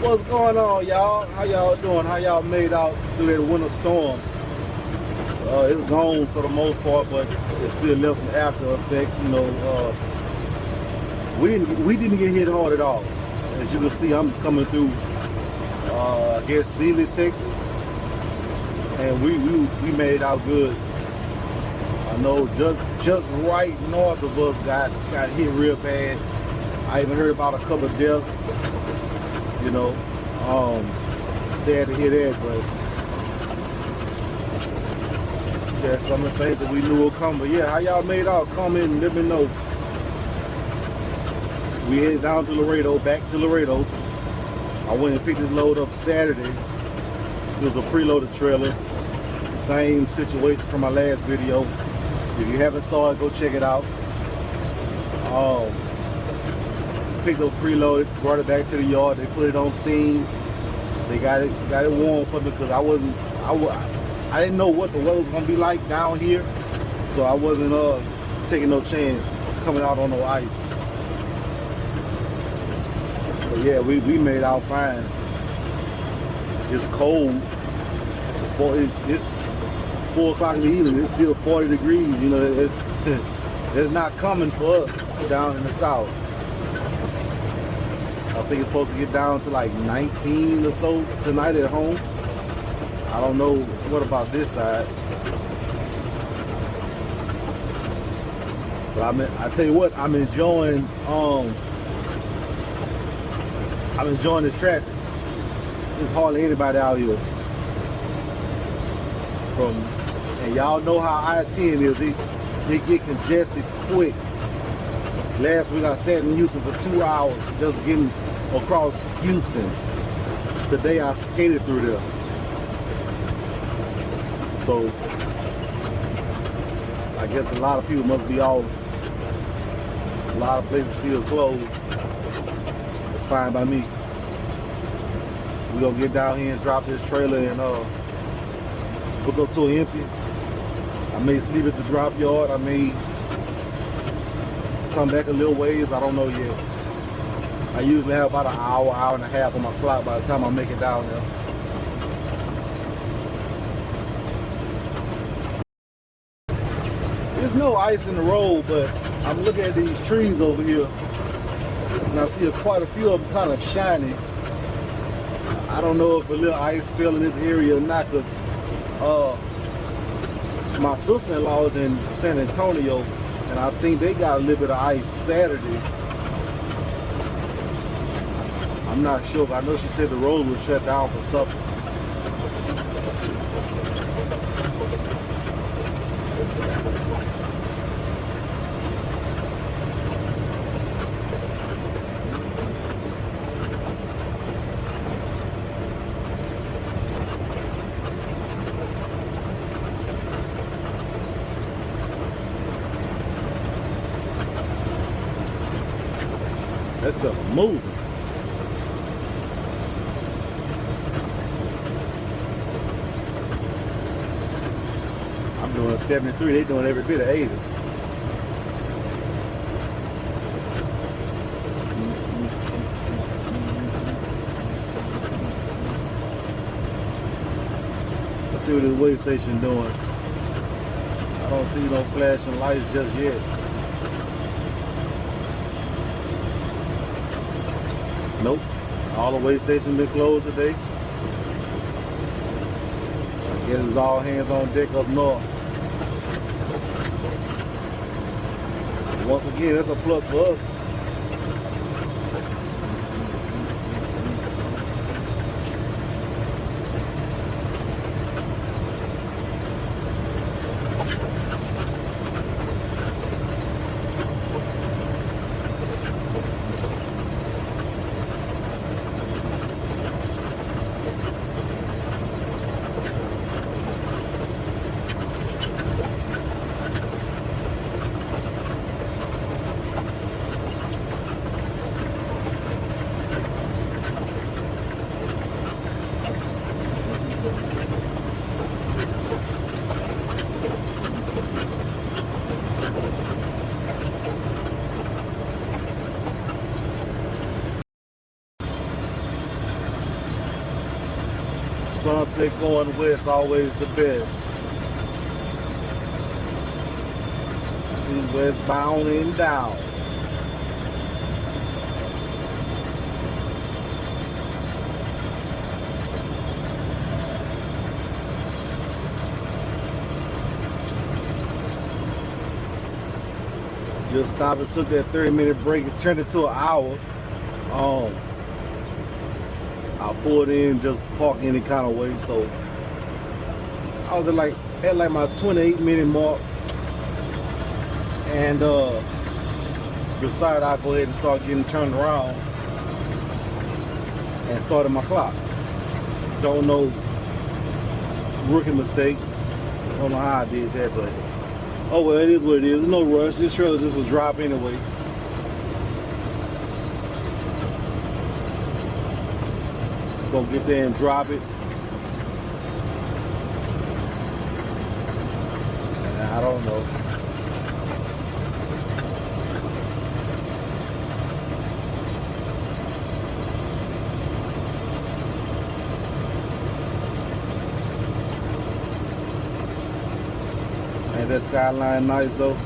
What's going on, y'all? How y'all doing? How y'all made out through that winter storm? It's gone for the most part, but it still left some after effects. You know, we didn't get hit hard at all. As you can see, I'm coming through, I guess, Sealy, Texas, and we made it out good. I know just right north of us got hit real bad. I even heard about a couple of deaths. You know, sad to hear that, but yeah, some of the things that we knew would come. But yeah, how y'all made out? Comment and let me know. We headed down to Laredo, back to Laredo. I went and picked this load up Saturday. It was a preloaded trailer. Same situation from my last video. If you haven't saw it, go check it out. Picked up preloaded, brought it back to the yard. They put it on steam. They got it warm for me because I didn't know what the weather was gonna be like down here, so I wasn't taking no chance coming out on no ice. But yeah, we made out fine. It's cold. It's 4 o'clock in the evening. It's still 40 degrees. You know, it's not coming for us down in the south. I think it's supposed to get down to like 19 or so tonight at home. I don't know what about this side. But I tell you what, I'm enjoying this traffic. There's hardly anybody out here. And y'all know how I-10 is. They get congested quick. Last week I sat in Houston for 2 hours just getting across Houston. Today I skated through there. So I guess a lot of people must be off. A lot of places still closed. It's fine by me. We're gonna get down here and drop this trailer and hook up to an empty. I may sleep at the drop yard. I may come back a little ways. I don't know yet. I usually have about an hour and a half on my clock by the time I make it down there. There's no ice in the road, but I'm looking at these trees over here and I see quite a few of them kind of shiny. I don't know if a little ice fell in this area or not, because my sister-in-law is in San Antonio and I think they got a little bit of ice Saturday. I'm not sure, but I know she said the road was shut down for supper. That stuff moving. I'm doing 73, they doing every bit of 80. Let's see what this weigh station doing. I don't see no flashing lights just yet. Nope, all the weigh stations been closed today. I guess it's all hands on deck up north. Once again, that's a plus for us. said going west always the best. Westbound and down. Just stopped and took that 30-minute break and turned it to an hour. I pulled in, just park any kind of way. So I was at like my 28-minute mark. And decided I'd go ahead and start getting turned around and started my clock. Don't know, rookie mistake. Don't know how I did that, but oh well, it is what it is. There's no rush. This trailer just was drop anyway. Gonna get there and drop it. And I don't know. Ain't that skyline nice though?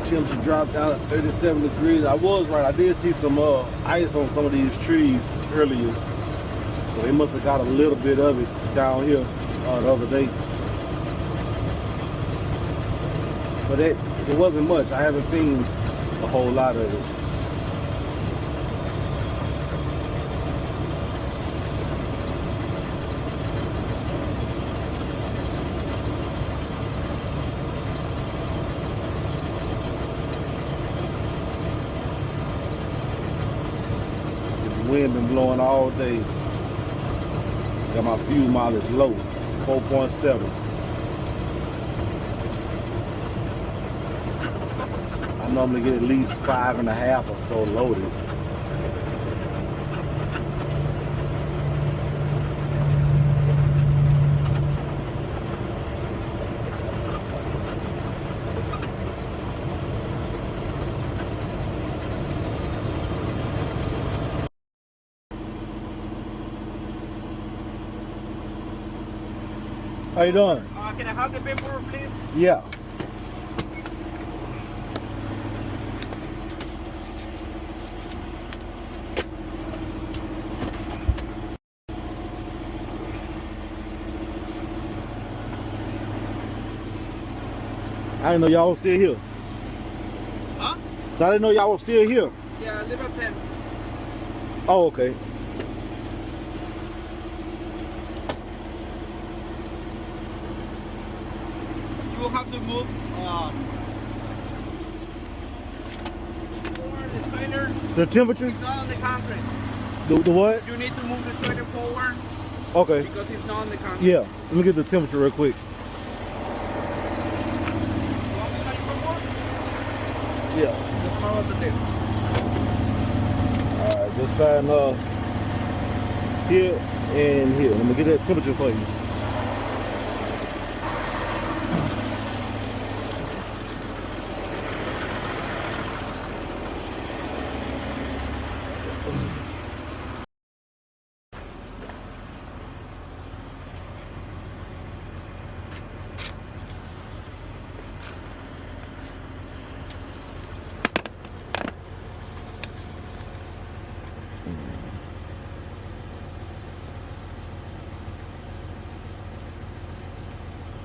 Temperature dropped down at 37 degrees. I was right. I did see some ice on some of these trees earlier. So they must have got a little bit of it down here the other day. But it wasn't much. I haven't seen a whole lot of it. Wind been blowing all day. Got my fuel mileage low, 4.7. I normally get at least 5.5 or so loaded. How you doing? Can I have the paper, please? Yeah. I didn't know y'all was still here. Huh? So I didn't know y'all was still here. Yeah, I live at 10. Oh, okay. You will have to move the trailer. The temperature? It's not on the concrete. The what? You need to move the trailer forward. Okay. Because it's not on the concrete. Yeah. Let me get the temperature real quick. Yeah. Just follow the tip. Alright, just sign here and here. Let me get that temperature for you.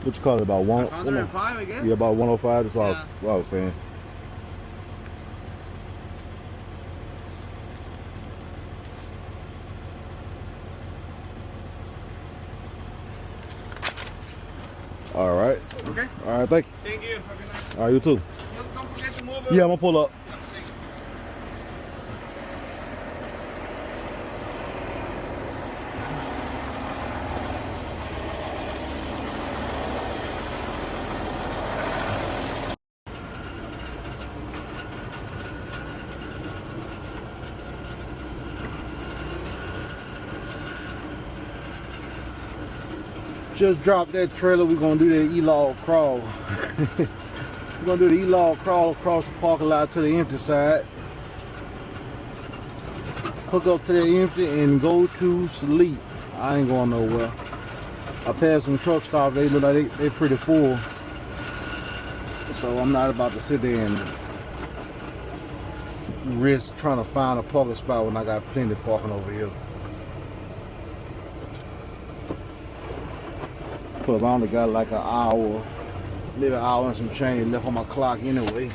What you call it, about 105, I guess? Yeah, about 105, that's what I was saying. All right. Okay. All right, thank you. Thank you. Have a good night. All right, you too. Just don't forget to move it. Yeah, I'm gonna pull up. Yes, thank you. Just dropped that trailer. We're gonna do that E-log crawl. We're gonna do the E-log crawl across the parking lot to the empty side. Hook up to the empty and go to sleep. I ain't going nowhere. I passed some truck stops. They look like they pretty full. So I'm not about to sit there and risk trying to find a parking spot when I got plenty of parking over here. Because I only got like an hour, maybe an hour and some change left on my clock anyway.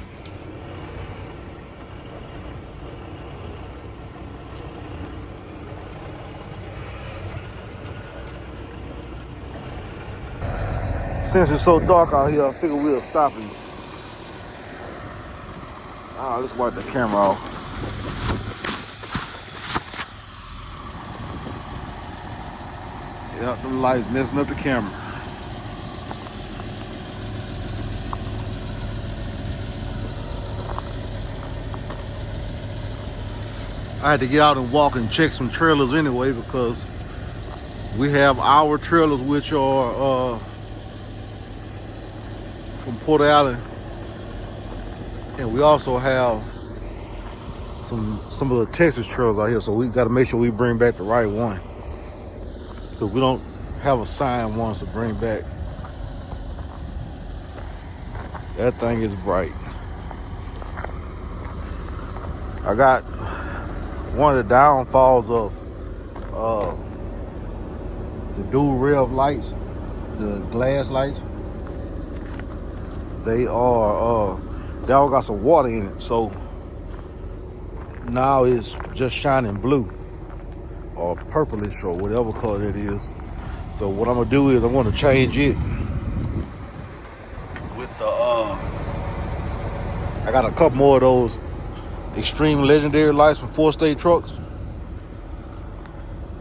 Since it's so dark out here, I figure we'll stop and let's wipe the camera off. Yep, them lights messing up the camera. I had to get out and walk and check some trailers anyway because we have our trailers which are from Port Allen, and we also have some of the Texas trailers out here, so we got to make sure we bring back the right one. So we don't have a signed one to bring back. That thing is bright. I got one of the downfalls of the dual rev lights, the glass lights. They all got some water in it, so now it's just shining blue or purplish or whatever color it is. So what I'm gonna do is I'm gonna change it with the I got a couple more of those extreme legendary lights from 4-state trucks.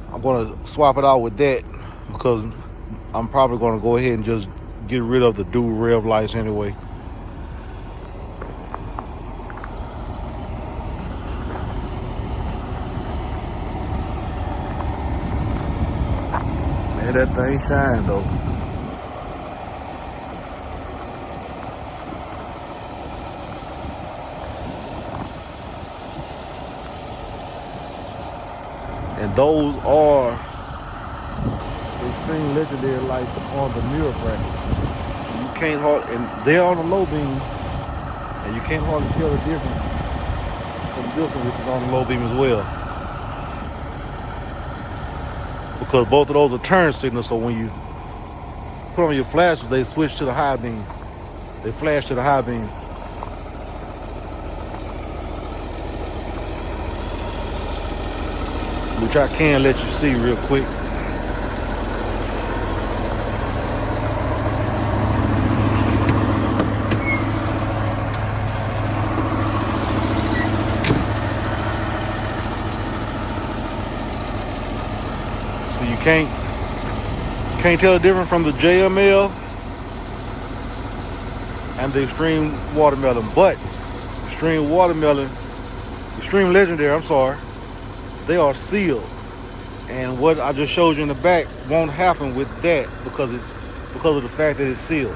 I'm gonna swap it out with that because I'm probably gonna go ahead and just get rid of the dual rev lights anyway. Man, that thing shine though. And those are the extreme legendary lights on the mirror bracket. So you can't hardly, and they're on the low beam, and you can't hardly tell the difference from this one, which is on the low beam as well. Because both of those are turn signals, so when you put on your flashes, they switch to the high beam. They flash to the high beam. Which I can let you see real quick. So you can't tell the difference from the JML and the extreme watermelon, but extreme legendary, I'm sorry, they are sealed, and what I just showed you in the back won't happen with that because of the fact that it's sealed.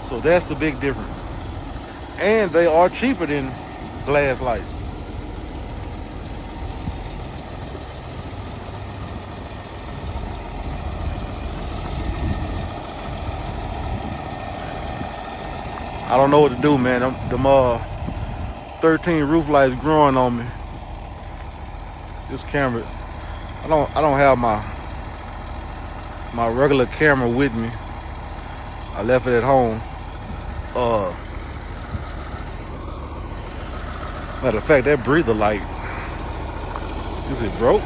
So that's the big difference, and they are cheaper than glass lights. I don't know what to do, man. Them 13 roof lights growing on me. This camera, I don't have my regular camera with me. I left it at home. Matter of fact, that breather light, is it broke?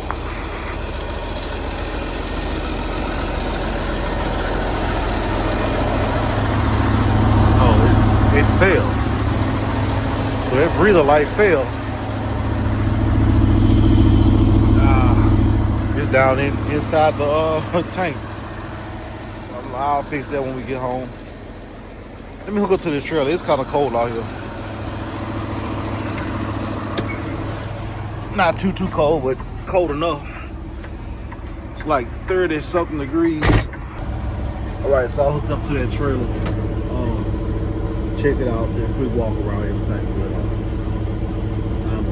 Oh, it failed. So that breather light fell. It's down inside the tank. I'll fix that when we get home. Let me hook up to this trailer. It's kind of cold out here. Not too cold, but cold enough. like 30 something degrees. All right, so I hooked up to that trailer. Check it out. Did a quick walk around everything. But I'm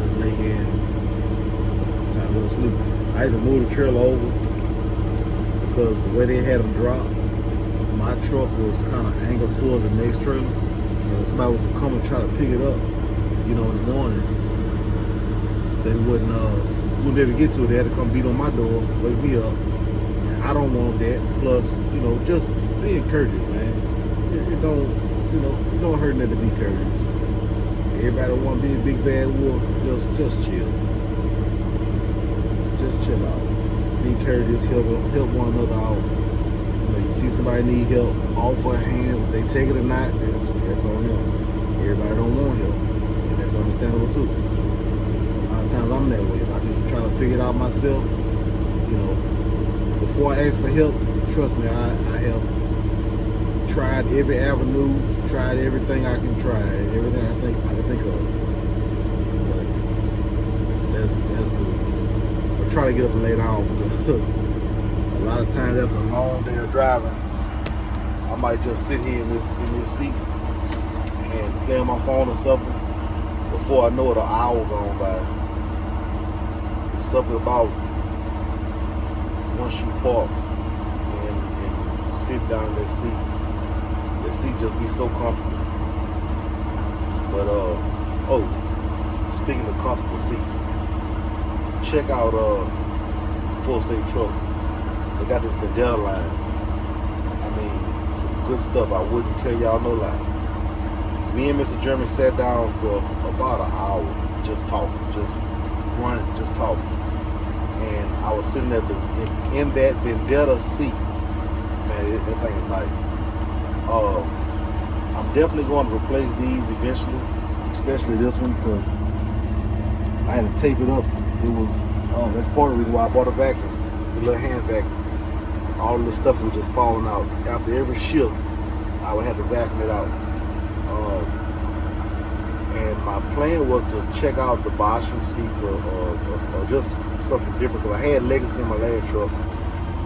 just lay here and time to go to sleep. I had to move the trailer over because the way they had them drop, my truck was kind of angled towards the next trailer. And somebody was to come and try to pick it up, you know, in the morning. They wouldn't be able to get to it. They had to come beat on my door, wake me up. And I don't want that. Plus, you know, just being courteous, man. It don't, you know, it don't hurt nothing to be courteous. Everybody want to be a big bad wolf. Just chill. Just chill out. Be courteous. Help one another out. You know, you see somebody need help, offer a hand. If they take it or not, that's on them. Everybody don't want help, and that's understandable too. A lot of times I'm that way. If I can try to figure it out myself, you know, before I ask for help, trust me, I have tried every avenue, tried everything I can try, everything I can think of. But that's good. I try to get up and lay down because a lot of times after a long day of driving, I might just sit here in this seat and play on my phone or something. Before I know it, an hour gone by. It's something about once you park and sit down in that seat just be so comfortable. But speaking of comfortable seats, check out Full State Truck. They got this Vendetta line. I mean, some good stuff. I wouldn't tell y'all no lie. Me and Mr. German sat down for about an hour, just talking, just running, just talking. And I was sitting there in that Vendetta seat. Man, that thing is nice. I'm definitely going to replace these eventually, especially this one, because I had to tape it up. It was that's part of the reason why I bought a vacuum, the little hand vacuum. All of the stuff was just falling out. After every shift, I would have to vacuum it out. And my plan was to check out the Bostrom seats or just something different. Because I had Legacy in my last truck.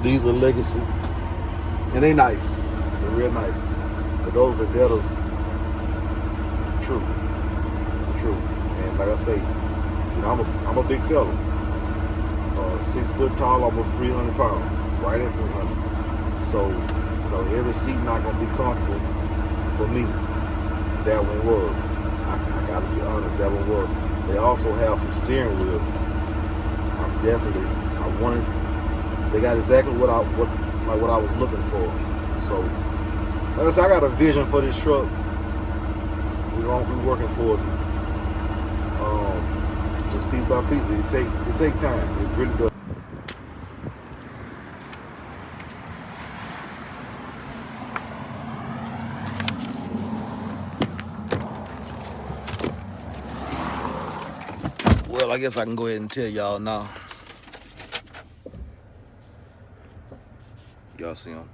These are Legacy, and they nice. They're real nice. But those Vendettas, true. And like I say, you know, I'm a big fella. 6 foot tall, almost 300 pounds, right at 300. So, you know, every seat not gonna be comfortable for me. That one was. I gotta be honest, that one was. They also have some steering wheel. They got exactly what I was looking for. So, like I said, I got a vision for this truck. We're working towards it. Just piece by piece. It take time. It really does. Well, I guess I can go ahead and tell y'all now. Y'all see them?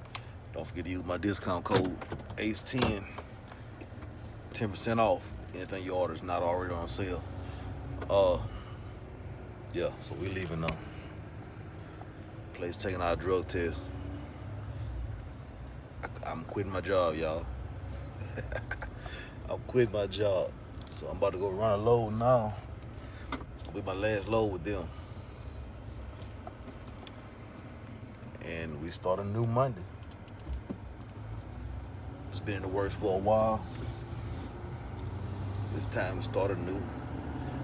Don't forget to use my discount code ACE10. 10% off anything you order is not already on sale. Yeah, so we leaving now. Place taking our drug test. I'm quitting my job, y'all. I'm quitting my job. So I'm about to go run a load now. It's gonna be my last load with them. And we start a new Monday. It's been in the works for a while. It's time to start anew.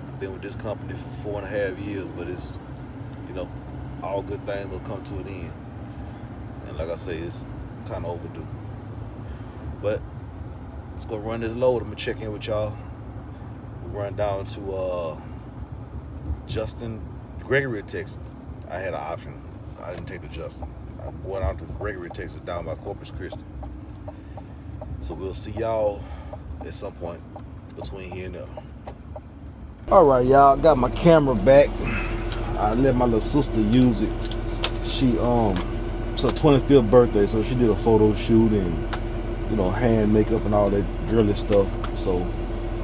I've been with this company for 4.5 years, but it's, you know, all good things will come to an end. And like I say, it's kind of overdue. But let's go run this load. I'm gonna check in with y'all. We run down to Justin, Gregory, Texas. I had an option. I didn't take the Justin. I'm going out to Gregory, Texas, down by Corpus Christi. So we'll see y'all at some point between here and there. All right, y'all, got my camera back. I let my little sister use it. She it's her 25th birthday, so she did a photo shoot and, you know, hand makeup and all that girly stuff. So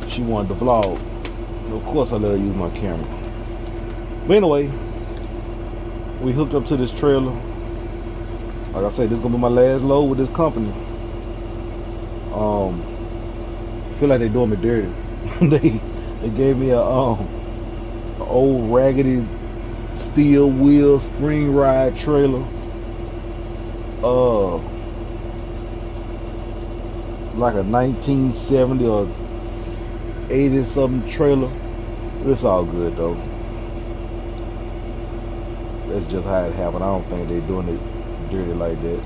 she wanted to vlog. And of course I let her use my camera. But anyway, we hooked up to this trailer. Like I said, this is gonna be my last load with this company. I feel like they doing me dirty. they gave me a old raggedy steel wheel spring ride trailer. Like a 1970 or 80 something trailer. It's all good though. That's just how it happened. I don't think they're doing it dirty like that.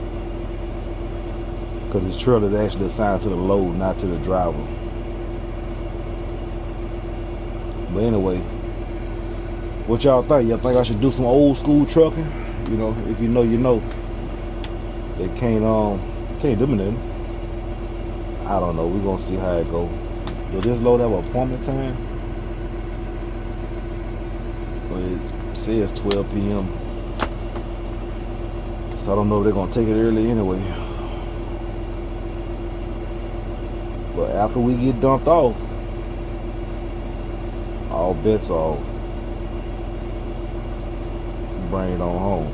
Because this trailer is actually assigned to the load, not to the driver. But anyway, what y'all think? Y'all think I should do some old school trucking? You know, if you know, you know. They can't do me nothing. I don't know. We're gonna see how it go. Does this load have an appointment time? But it says 12 p.m. So I don't know if they're gonna take it early anyway. But after we get dumped off, all bets are off. Bring it on home.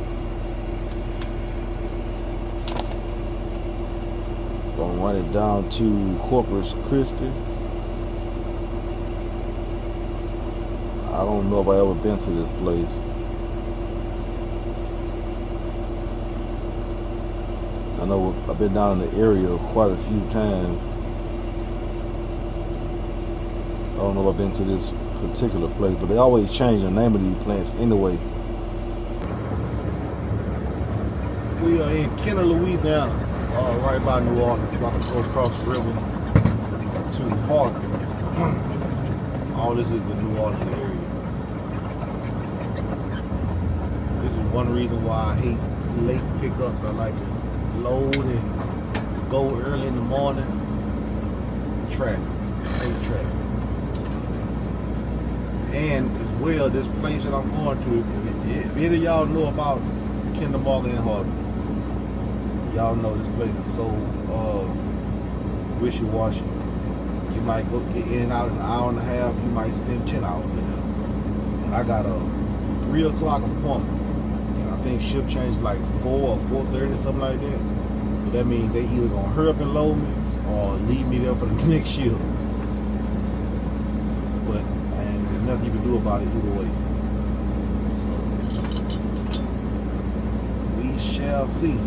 Gonna run it down to Corpus, Christi. I don't know if I ever been to this place. I know I've been down in the area quite a few times. I don't know if I've been to this particular place, but they always change the name of these plants anyway. We are in Kenner, Louisiana, right by New Orleans, about to go across the river to the park. All this is the New Orleans area. This is one reason why I hate late pickups. I like to load and go early in the morning. Traffic, hate traffic. And as well, this place that I'm going to, if any of y'all know about Kinder Morgan and Harvey, y'all know this place is so wishy-washy. You might go get in and out in an hour and a half. You might spend 10 hours in there. And I got a 3 o'clock appointment. And I think shift change like 4 or 4:30 or something like that. So that means they either gonna hurry up and load me or leave me there for the next shift. But there's nothing you can do about it either way. So we shall see.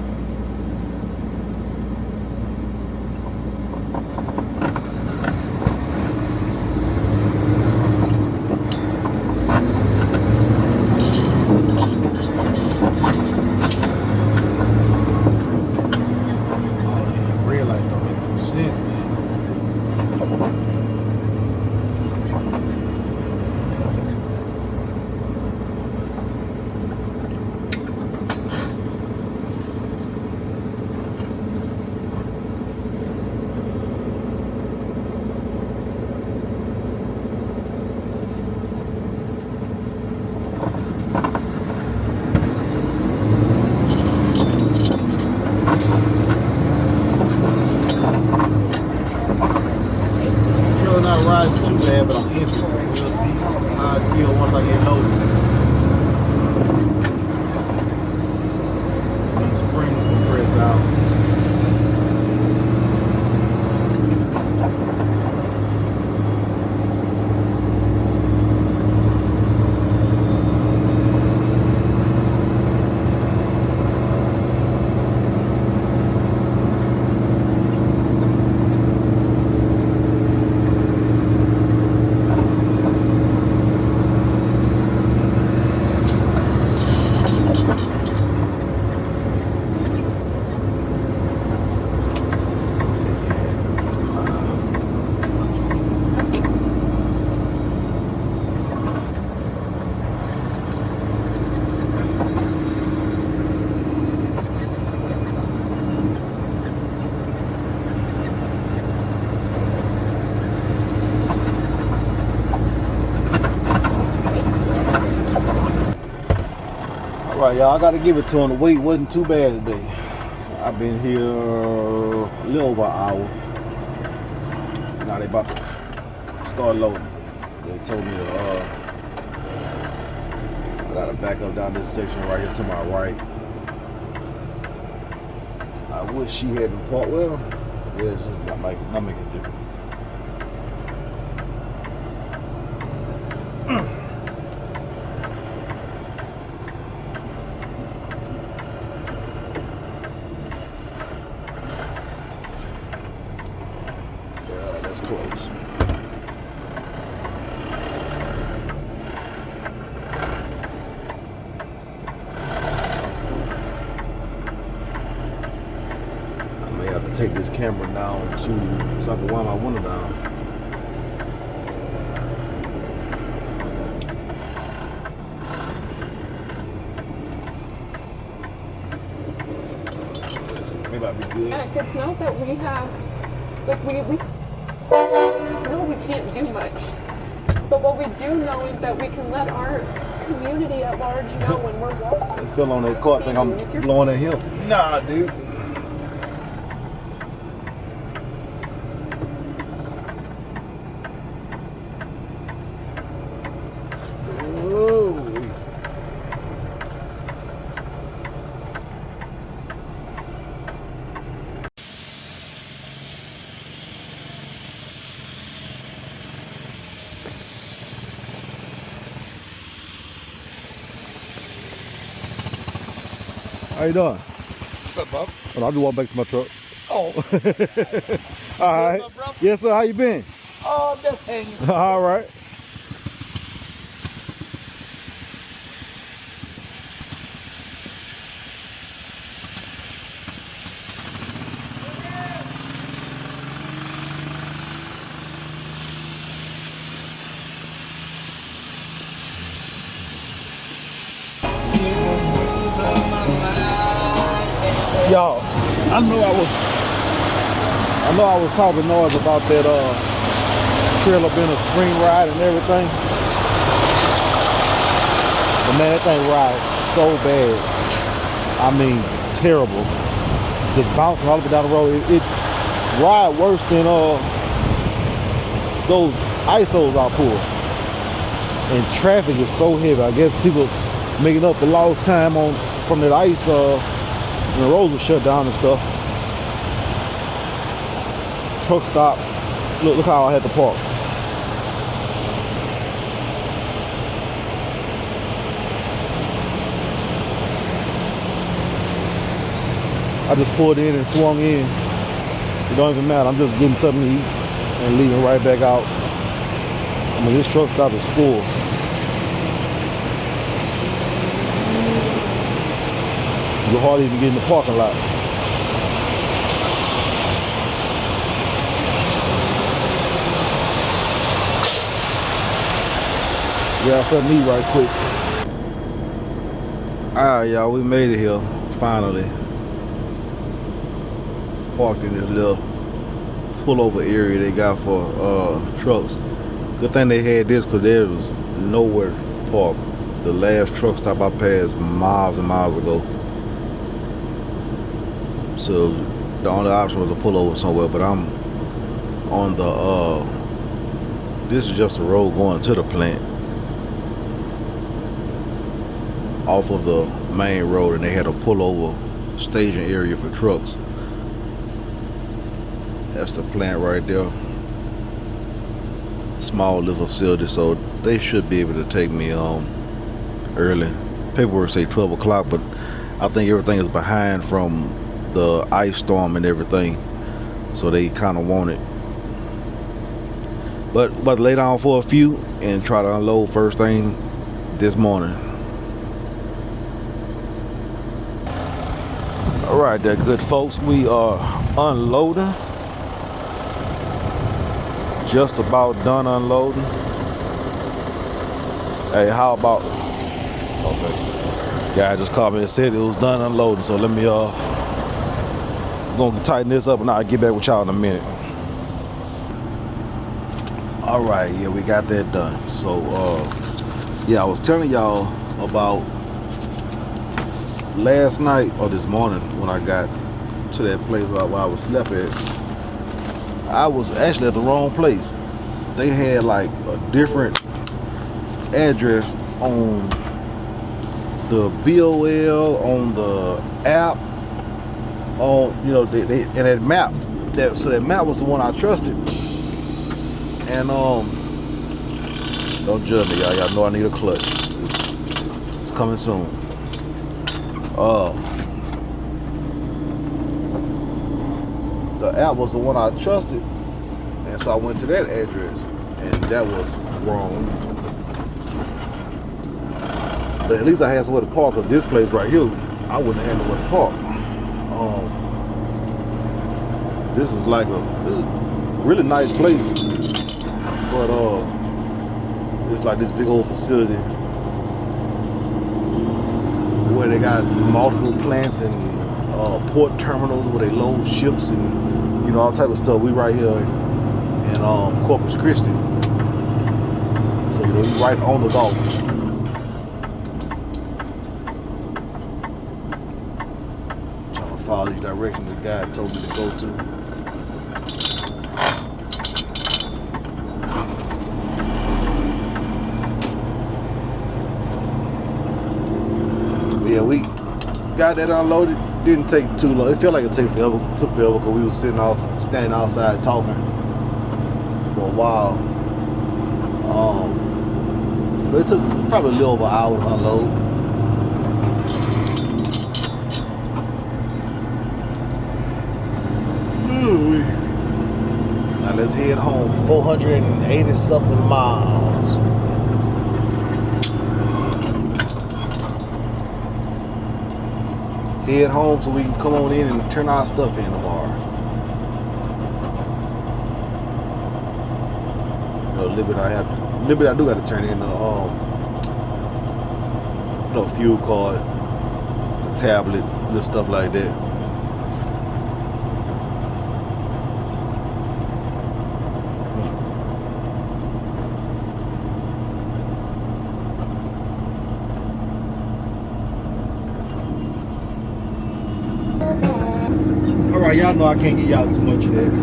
But I'm empty. We'll see how I feel once I get loaded. These springs will press out. Right, y'all, I gotta give it to him. The wait wasn't too bad today. I've been here a little over an hour. Now they about to start loading. They told me to Gotta back up down this section right here to my right. I wish she hadn't parked. Well, yeah, it's just not making a difference. Yeah, that's close. Take this camera down so I can wind my window down. Let's see, maybe I'll be good. Heck, it's not that we have, like we no, we can't do much. But what we do know is that we can let our community at large know when we're walking. They fell on that cart, think I'm blowing at him. Nah, dude. How you doing? What's up, Bob? Well, I'll just walk back to my truck. Oh. All right. What's up, bro? Yes, sir. How you been? Oh, just hanging. All right. Y'all, I know I was talking noise about that trailer being a spring ride and everything. But man, that thing rides so bad. I mean, terrible. Just bouncing all the way down the road. It ride worse than those ISOs I pull. And traffic is so heavy. I guess people making up for lost time from that ice. And the roads were shut down and stuff. Truck stop. Look how I had to park. I just pulled in and swung in. It don't even matter. I'm just getting something to eat and leaving right back out. I mean, this truck stop is full. You can hardly even get in the parking lot. Yeah, something to eat right quick. Alright, y'all, we made it here, finally. Parked in this little pullover area they got for trucks. Good thing they had this because there was nowhere to park. The last truck stop I passed miles and miles ago. So the only option was to pull over somewhere, but I'm on the this is just a road going to the plant off of the main road, and they had a pullover staging area for trucks. That's the plant right there. Small little facility, so they should be able to take me early. Paperwork say 12 o'clock, but I think everything is behind from the ice storm and everything, so they kind of want it. But lay down for a few and try to unload first thing this morning. All right, there, good folks. We are unloading. Just about done unloading. Hey, how about? Okay, guy just called me and said it was done unloading. So let me gonna tighten this up and I'll get back with y'all in a minute. All right, yeah, we got that done. So yeah, I was telling y'all about last night or this morning when I got to that place where I was slept at. I was actually at the wrong place. They had like a different address on the BOL on the app, on and that map. That map was the one I trusted. And don't judge me, y'all. Y'all know I need a clutch. It's coming soon. The app was the one I trusted, and so I went to that address, and that was wrong. But at least I had somewhere to park, because this place right here, I wouldn't have nowhere to park. This is like a really nice place, but it's like this big old facility where they got multiple plants and port terminals where they load ships and all type of stuff. We right here in Corpus Christi, so we right on the Gulf. Trying to follow the direction the guy told me to go to. Yeah, we got that unloaded. Didn't take too long. It felt like it took forever because we were standing outside talking for a while. But it took probably a little over an hour to unload. Now let's head home. 480 something miles. Head home so we can come on in and turn our stuff in tomorrow. Liberty I do got to turn in the fuel card, the tablet, little stuff like that. Alright, y'all know I can't get y'all too much of that.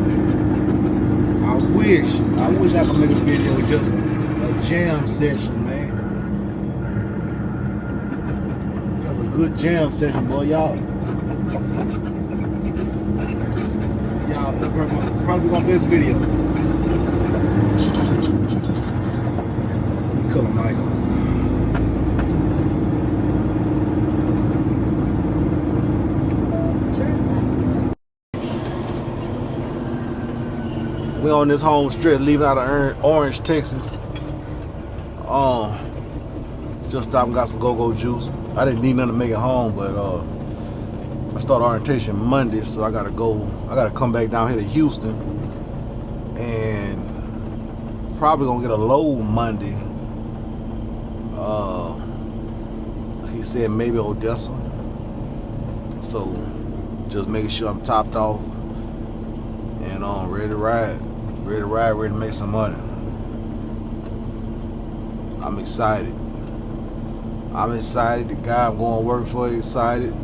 I wish I could make a video with just a jam session, man. That's a good jam session, boy. Y'all probably my best video. Let me cut my mic on. We on this home stretch, leaving out of Orange, Texas. Just stopped and got some go-go juice. I didn't need nothing to make it home, but I start orientation Monday, so I gotta come back down here to Houston, and probably gonna get a load Monday. He said maybe Odessa, so just making sure I'm topped off and ready to ride, ready to make some money. I'm excited. The guy I'm going to work for is excited.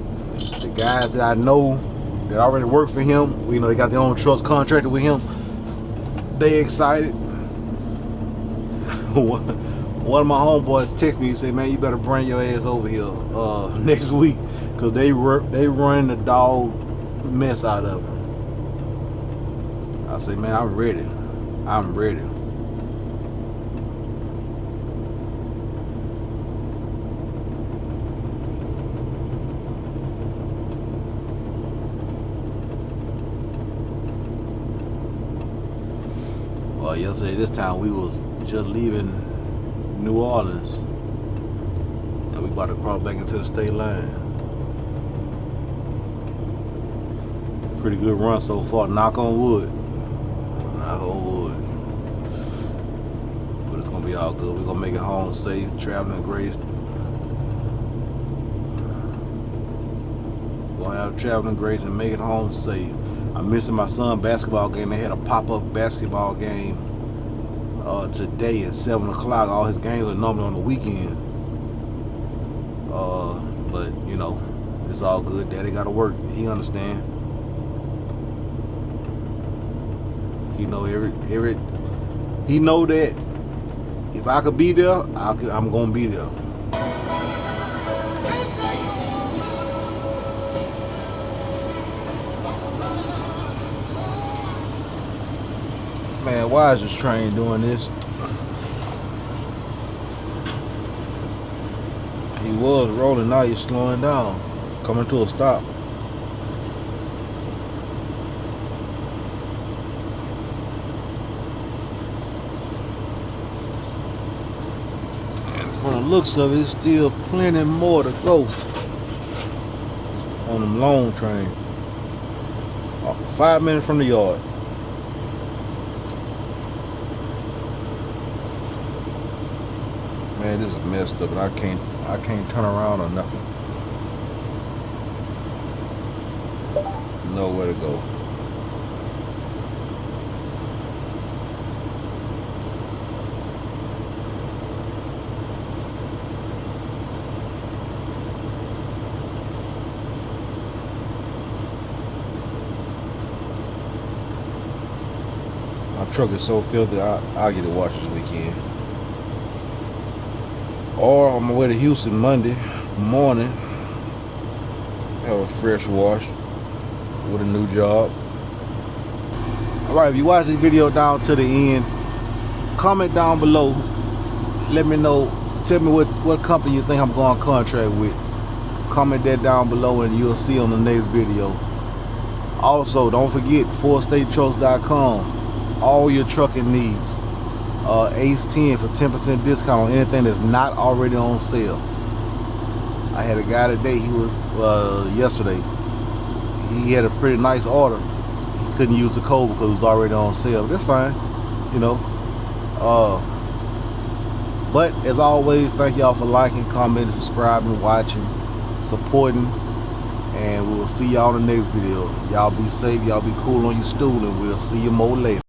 The guys that I know that already work for him, they got their own trucks contracted with him, they excited. One of my homeboys texted me, he said, man, you better bring your ass over here next week, because they run the dog mess out of it. I say, man, I'm ready. Well, yesterday this time we was just leaving New Orleans, and we about to cross back into the state line. Pretty good run so far, knock on wood. But it's gonna be all good. We're gonna make it home safe, traveling grace. We're gonna have traveling grace and make it home safe. I'm missing my son's basketball game. They had a pop-up basketball game today at 7 o'clock. All his games are normally on the weekend. But it's all good. Daddy gotta work. He understand. He know he know that if I could be there, I'm gonna be there. Man, why is this train doing this? He was rolling, now he's slowing down, coming to a stop. And from the looks of it, there's still plenty more to go on them long train. 5 minutes from the yard. Man, this is messed up, and I can't turn around or nothing. Nowhere to go. My truck is so filthy, I'll get it washed this weekend. Or on my way to Houston Monday morning, have a fresh wash with a new job. Alright, if you watch this video down to the end, comment down below. Let me know, tell me what company you think I'm going to contract with. Comment that down below and you'll see on the next video. Also, don't forget fourstatetrucks.com. All your trucking needs. Ace 10 for 10% discount on anything that's not already on sale. I had a guy today, he was yesterday, he had a pretty nice order. He couldn't use the code because it was already on sale. That's fine, you know. But as always, thank y'all for liking, commenting, subscribing, watching, supporting, and we will see y'all in the next video. Y'all be safe, y'all be cool on your stool, and we'll see you more later.